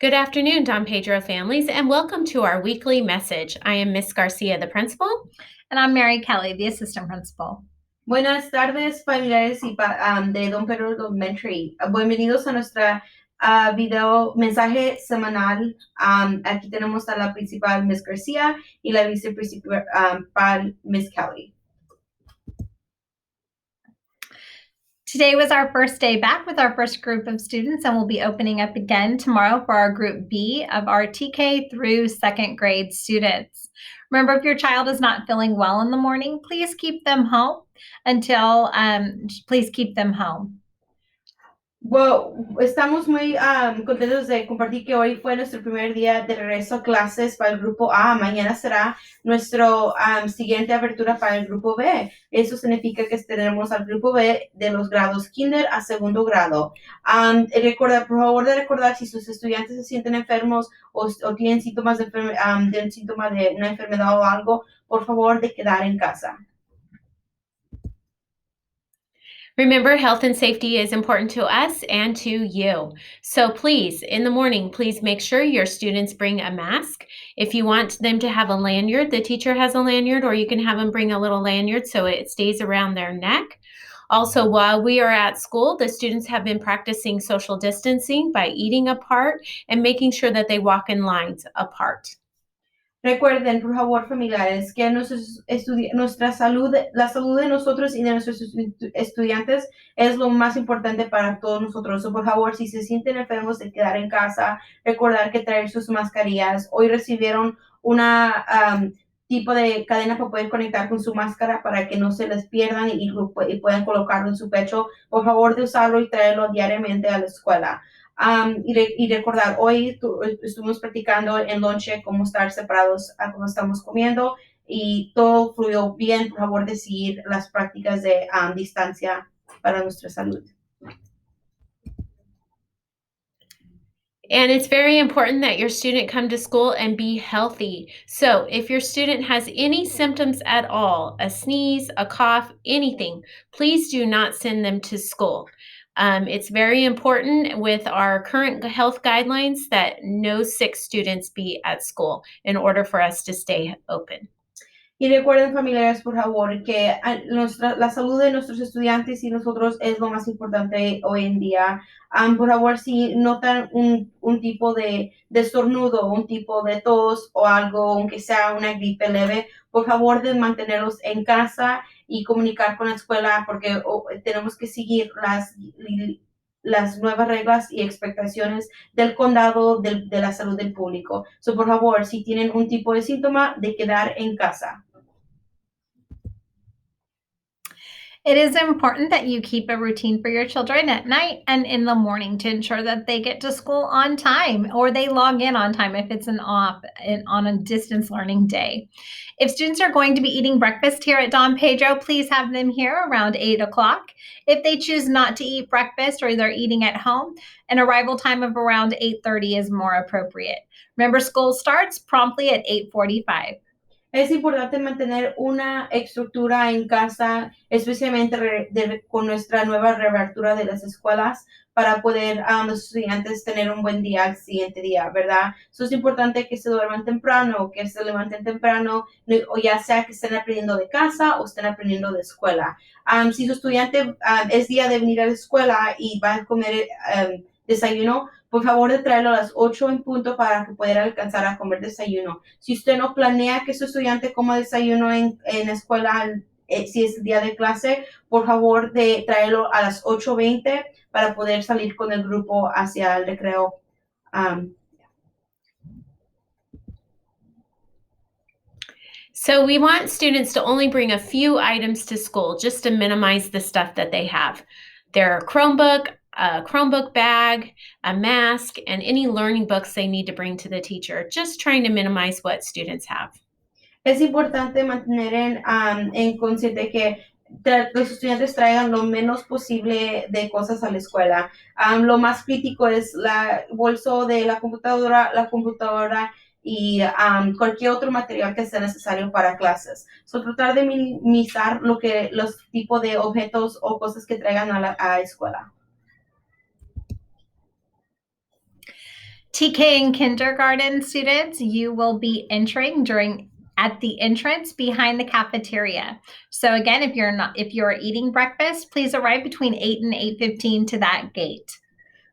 Good afternoon, Don Pedro families, and welcome to our weekly message. I am Miss Garcia, the principal. And I'm Mary Kelly, the assistant principal. Buenas tardes, familiares de Don Pedro Elementary. Bienvenidos a nuestra video mensaje semanal. Aquí tenemos a la principal, Miss Garcia, y la viceprincipal, Miss Kelly. Today was our first day back with our first group of students, and we'll be opening up again tomorrow for our Group B of our TK through second grade students. Remember, if your child is not feeling well in the morning, please keep them home please keep them home. Well, estamos muy contentos de compartir que hoy fue nuestro primer día de regreso a clases para el grupo A. Mañana será nuestro siguiente apertura para el grupo B. Eso significa que tenemos al grupo B de los grados kinder a segundo grado. Por favor de recordar si sus estudiantes se sienten enfermos o tienen síntomas de una enfermedad o algo, por favor de quedar en casa. Remember, health and safety is important to us and to you. So please, in the morning, please make sure your students bring a mask. If you want them to have a lanyard, the teacher has a lanyard, or you can have them bring a little lanyard so it stays around their neck. Also, while we are at school, the students have been practicing social distancing by eating apart and making sure that they walk in lines apart. Recuerden, por favor, familiares, que nuestra salud, la salud de nosotros y de nuestros estudiantes es lo más importante para todos nosotros. So, por favor, si se sienten enfermos, de quedar en casa, recordar que traer sus mascarillas. Hoy recibieron una tipo de cadena para poder conectar con su máscara para que no se les pierdan y puedan colocarlo en su pecho. Por favor, de usarlo y traerlo diariamente a la escuela. Y recordar, hoy estuvimos practicando en lonche cómo estar separados a cómo estamos comiendo y todo fluyó bien. Por favor, de seguir las prácticas de distancia para nuestra salud. And it's very important that your student come to school and be healthy. So if your student has any symptoms at all, a sneeze, a cough, anything, please do not send them to school. It's very important with our current health guidelines that no sick students be at school in order for us to stay open. Y recuerden, familiares, por favor, que la salud de nuestros estudiantes y nosotros es lo más importante hoy en día. Por favor, si notan un tipo de estornudo, un tipo de tos o algo, aunque sea una gripe leve, por favor de mantenerlos en casa y comunicar con la escuela porque tenemos que seguir las nuevas reglas y expectaciones del condado de la salud del público. So, por favor, si tienen un tipo de síntoma, de quedar en casa. It is important that you keep a routine for your children at night and in the morning to ensure that they get to school on time or they log in on time if it's on a distance learning day. If students are going to be eating breakfast here at Don Pedro, please have them here around 8 o'clock. If they choose not to eat breakfast or they're eating at home, an arrival time of around 8:30 is more appropriate. Remember, school starts promptly at 8:45. Es importante mantener una estructura en casa, especialmente con nuestra nueva reapertura de las escuelas, para poder los estudiantes tener un buen día al siguiente día, ¿verdad? Eso es importante que se duerman temprano, que se levanten temprano, o ya sea que estén aprendiendo de casa o estén aprendiendo de escuela. Si su estudiante es día de venir a la escuela y va a comer desayuno, por favor de traerlo a las 8 en punto para que pueda alcanzar a comer desayuno. Si usted no planea que su estudiante coma desayuno en la escuela, si es día de clase, por favor de traerlo a las 8:20 para poder salir con el grupo hacia el recreo. So we want students to only bring a few items to school just to minimize the stuff that they have. Their Chromebook, a Chromebook bag, a mask, and any learning books they need to bring to the teacher, just trying to minimize what students have. Es importante mantener en consciente que los estudiantes traigan lo menos posible de cosas a la escuela. Lo más crítico es el bolso de la computadora y cualquier otro material que sea necesario para clases. So, tratar de minimizar los tipos de objetos o cosas que traigan a la escuela. TK and kindergarten students, you will be entering at the entrance behind the cafeteria. So again, if you're eating breakfast, please arrive between 8 and 8:15 to that gate.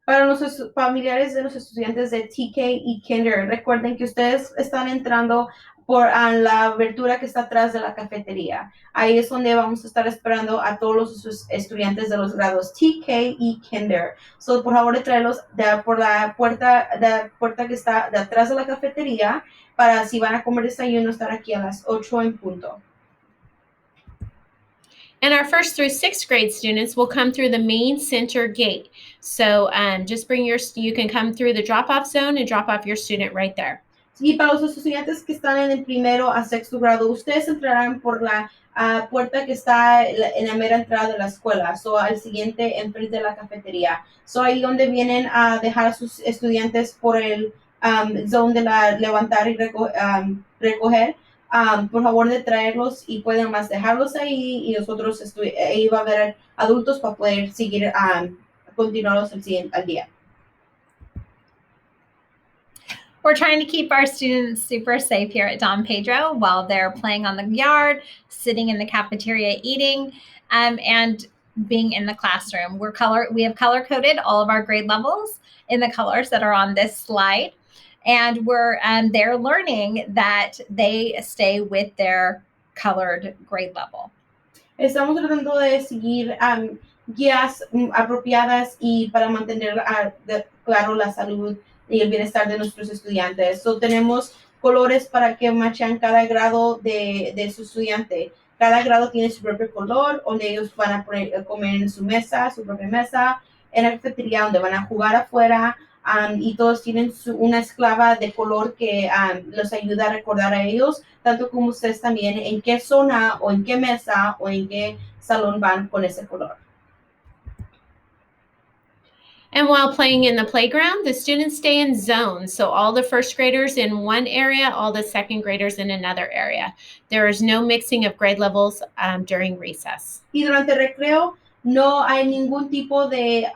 Para nuestros familiares de los estudiantes de TK y Kinder, recuerden que ustedes están entrando por la abertura que está atrás de la cafetería. Ahí es donde vamos a estar esperando a todos los estudiantes de los grados TK y Kinder. So, por favor, traerlos por la puerta que está de atrás de la cafetería para si van a comer desayuno estar aquí a las 8 en punto. And our 1st through 6th grade students will come through the main center gate. So just you can come through the drop-off zone and drop off your student right there. Y para los estudiantes que están en el primero a sexto grado, ustedes entrarán por la puerta que está en la mera entrada de la escuela, al siguiente enfrente de la cafetería. Ahí donde vienen a dejar a sus estudiantes por el zone de la levantar y recoger. Por favor de traerlos y pueden más dejarlos ahí y nosotros ahí va a haber adultos para poder seguir continuarlos al día. We're trying to keep our students super safe here at Don Pedro while they're playing on the yard, sitting in the cafeteria eating, and being in the classroom. We have color-coded all of our grade levels in the colors that are on this slide. And they're learning that they stay with their colored grade level. Estamos tratando de seguir guías apropiadas y para mantener claro la salud y el bienestar de nuestros estudiantes. Tenemos colores para que matchen cada grado de su estudiante. Cada grado tiene su propio color, donde ellos van a comer en su propia mesa, en la cafetería, donde van a jugar afuera. Y todos tienen una esclava de color que los ayuda a recordar a ellos, tanto como ustedes también, en qué zona o en qué mesa o en qué salón van con ese color. And while playing in the playground, the students stay in zones. So all the 1st graders in one area, all the 2nd graders in another area. There is no mixing of grade levels during recess. Y durante el recreo, no hay ningún tipo de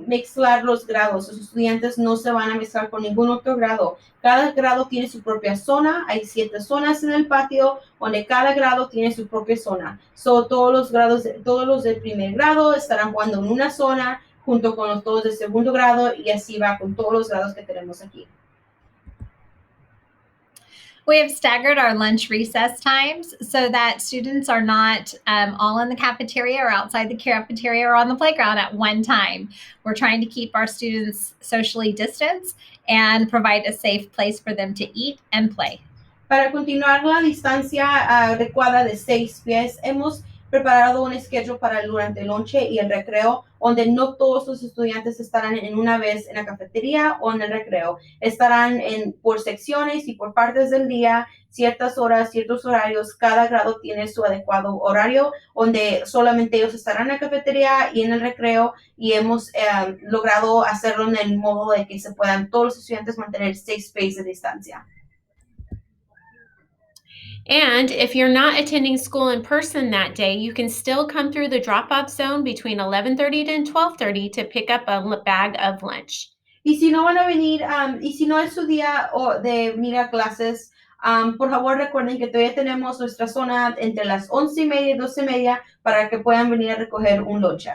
mezclar los grados. Los estudiantes no se van a mezclar con ningún otro grado. Cada grado tiene su propia zona. Hay 7 zonas en el patio donde cada grado tiene su propia zona. Todos los del primer grado estarán jugando en una zona junto con todos del segundo grado y así va con todos los grados que tenemos aquí. We have staggered our lunch recess times so that students are not all in the cafeteria or outside the cafeteria or on the playground at one time. We're trying to keep our students socially distanced and provide a safe place for them to eat and play. Para continuar la distancia adecuada de 6 pies, hemos preparado un schedule para durante el lonche y el recreo, donde no todos los estudiantes estarán en una vez en la cafetería o en el recreo. Estarán por secciones y por partes del día, ciertas horas, ciertos horarios. Cada grado tiene su adecuado horario, donde solamente ellos estarán en la cafetería y en el recreo, y hemos logrado hacerlo en el modo de que se puedan todos los estudiantes mantener 6 pies de distancia. And if you're not attending school in person that day, you can still come through the drop-off zone between 11:30 and 12:30 to pick up a bag of lunch. Y si no van a venir, y si no es su día de venir a clases, por favor recuerden que todavía tenemos nuestra zona entre las 11:30 y 12:30 para que puedan venir a recoger un lunch.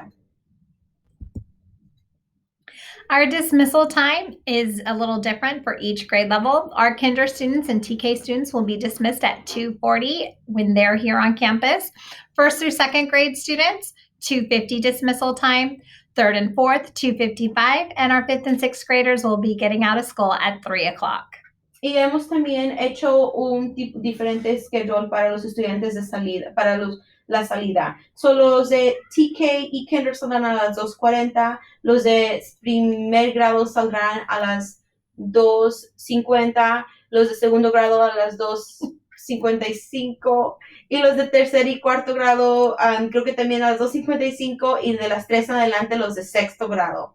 Our dismissal time is a little different for each grade level. Our kinder students and TK students will be dismissed at 2:40 when they're here on campus. 1st through 2nd grade students, 2:50 dismissal time. 3rd and 4th, 2:55. And our 5th and 6th graders will be getting out of school at 3 o'clock. Y hemos también hecho un diferente schedule para los estudiantes de salida, para la salida. Los de TK y Kinder saldrán a las 2:40, los de primer grado saldrán a las 2:50, los de segundo grado a las 2:55 y los de tercer y cuarto grado creo que también a las 2:55 y de las 3 en adelante los de sexto grado.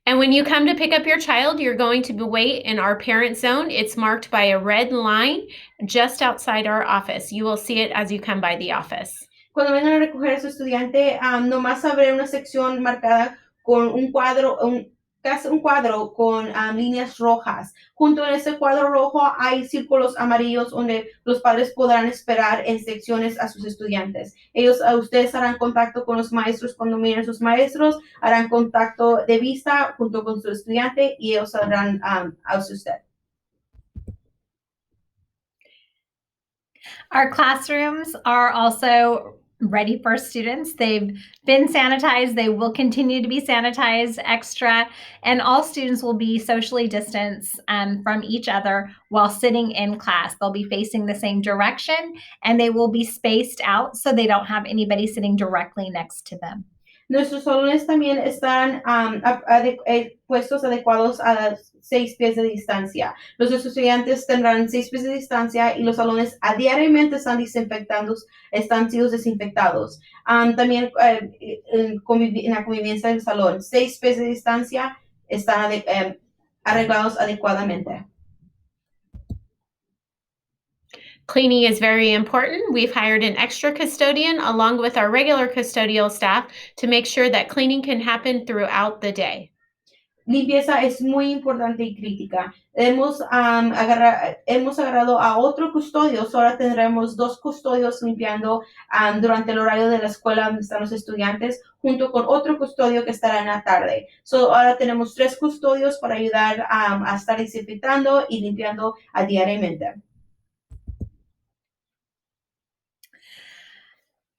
And when you come to pick up your child, you're going to wait in our parent zone. It's marked by a red line just outside our office. You will see it as you come by the office. Cuando vengan a recoger a su estudiante, nomás habrá una sección marcada con un cuadro, casi un cuadro con líneas rojas. Junto a ese cuadro rojo hay círculos amarillos donde los padres podrán esperar en secciones a sus estudiantes. Ustedes harán contacto con los maestros cuando miren sus maestros, harán contacto de vista junto con su estudiante y ellos harán a usted. Our classrooms are also ready for students. They've been sanitized. They will continue to be sanitized extra, and all students will be socially distanced from each other while sitting in class. They'll be facing the same direction, and they will be spaced out so they don't have anybody sitting directly next to them. Nuestros salones también están puestos adecuados a 6 pies de distancia. Los estudiantes tendrán 6 pies de distancia y los salones diariamente están siendo desinfectados. También en la convivencia del salón, 6 pies de distancia están arreglados adecuadamente. Cleaning is very important. We've hired an extra custodian along with our regular custodial staff to make sure that cleaning can happen throughout the day. Limpieza es muy importante y crítica. Hemos agarrado a otro custodio, ahora tendremos 2 custodios limpiando durante el horario de la escuela donde están los estudiantes, junto con otro custodio que estará en la tarde. Ahora tenemos 3 custodios para ayudar a estar desinfectando y limpiando diariamente.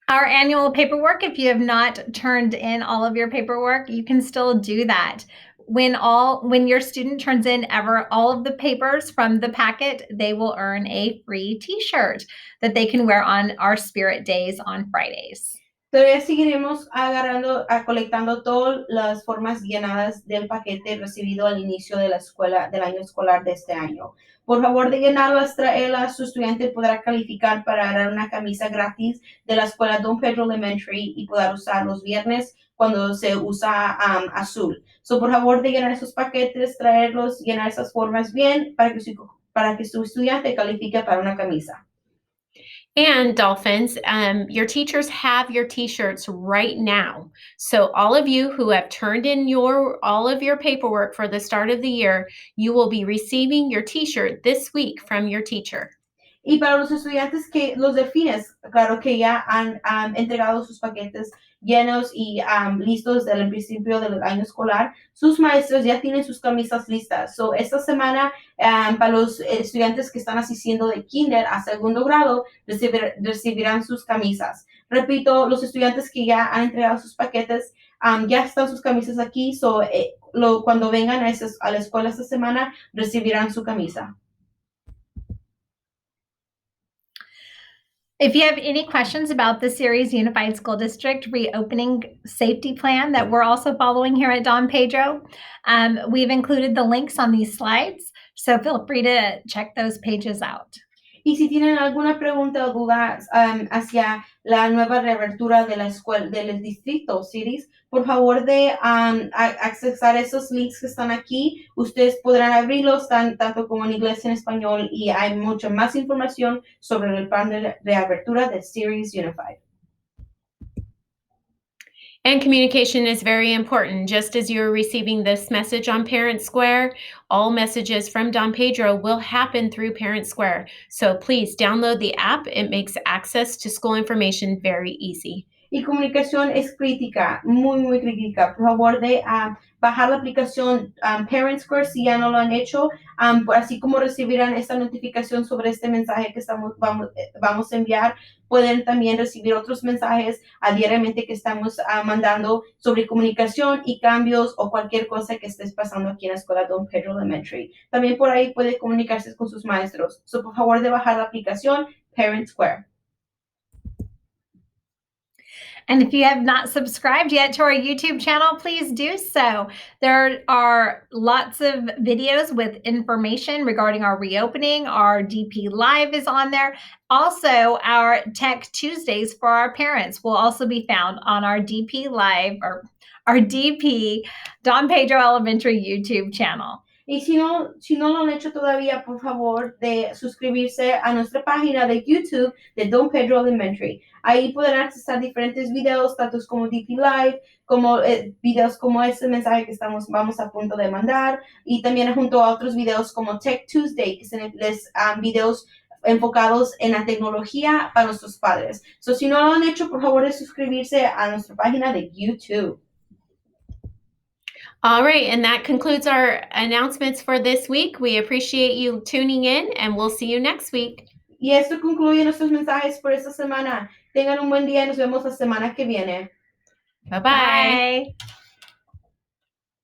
Our annual paperwork, if you have not turned in all of your paperwork, you can still do that. When your student turns in all of the papers from the packet, they will earn a free t-shirt that they can wear on our Spirit Days on Fridays. Todavía seguiremos colectando todas las formas llenadas del paquete recibido al inicio de la escuela, del año escolar de este año. Por favor de llenarlas, traerlas, su estudiante podrá calificar para ganar una camisa gratis de la escuela Don Pedro Elementary y poder usar los viernes cuando se usa azul. Por favor de llenar esos paquetes, traerlos, llenar esas formas bien para que su estudiante califique para una camisa. And Dolphins, your teachers have your t-shirts right now. So all of you who have turned in all of your paperwork for the start of the year, you will be receiving your t-shirt this week from your teacher. Y para los estudiantes los delfines, claro que ya han entregado sus paquetes llenos y listos desde el principio del año escolar, sus maestros ya tienen sus camisas listas. Esta semana, para los estudiantes que están asistiendo de kinder a segundo grado, recibirán sus camisas. Repito, los estudiantes que ya han entregado sus paquetes, ya están sus camisas aquí. Cuando vengan a la escuela esta semana, recibirán su camisa. If you have any questions about the Ceres Unified School District reopening safety plan that we're also following here at Don Pedro, we've included the links on these slides, so feel free to check those pages out. Y si tienen alguna pregunta o duda hacia la nueva reapertura de la escuela, del distrito Cities, por favor de accesar esos links que están aquí. Ustedes podrán abrirlos tanto como en inglés y en español y hay mucha más información sobre el plan de reapertura de Ceres Unified. And communication is very important. Just as you're receiving this message on Parent Square, all messages from Don Pedro will happen through Parent Square. So please download the app. It makes access to school information very easy. Y comunicación es crítica, muy, muy crítica. Por favor de bajar la aplicación Parent Square si ya no lo han hecho, así como recibirán esta notificación sobre este mensaje que vamos a enviar. Pueden también recibir otros mensajes diariamente que estamos mandando sobre comunicación y cambios o cualquier cosa que estés pasando aquí en la escuela Don Pedro Elementary. También por ahí puede comunicarse con sus maestros. Por favor de bajar la aplicación Parent Square. And if you have not subscribed yet to our YouTube channel, please do so. There are lots of videos with information regarding our reopening. Our DP Live is on there. Also, our Tech Tuesdays for our parents will also be found on our DP Live or our DP Don Pedro Elementary YouTube channel. Y si no lo han hecho todavía, por favor, de suscribirse a nuestra página de YouTube de Don Pedro Elementary. Ahí podrán accesar diferentes videos, tanto como DP Live, como videos como este mensaje que vamos a punto de mandar, y también junto a otros videos como Tech Tuesday, que son videos enfocados en la tecnología para nuestros padres. Si no lo han hecho, por favor, de suscribirse a nuestra página de YouTube. All right, and that concludes our announcements for this week. We appreciate you tuning in, and we'll see you next week. Y esto concluye nuestros mensajes por esta semana. Tengan un buen día y nos vemos la semana que viene. Bye-bye. Bye.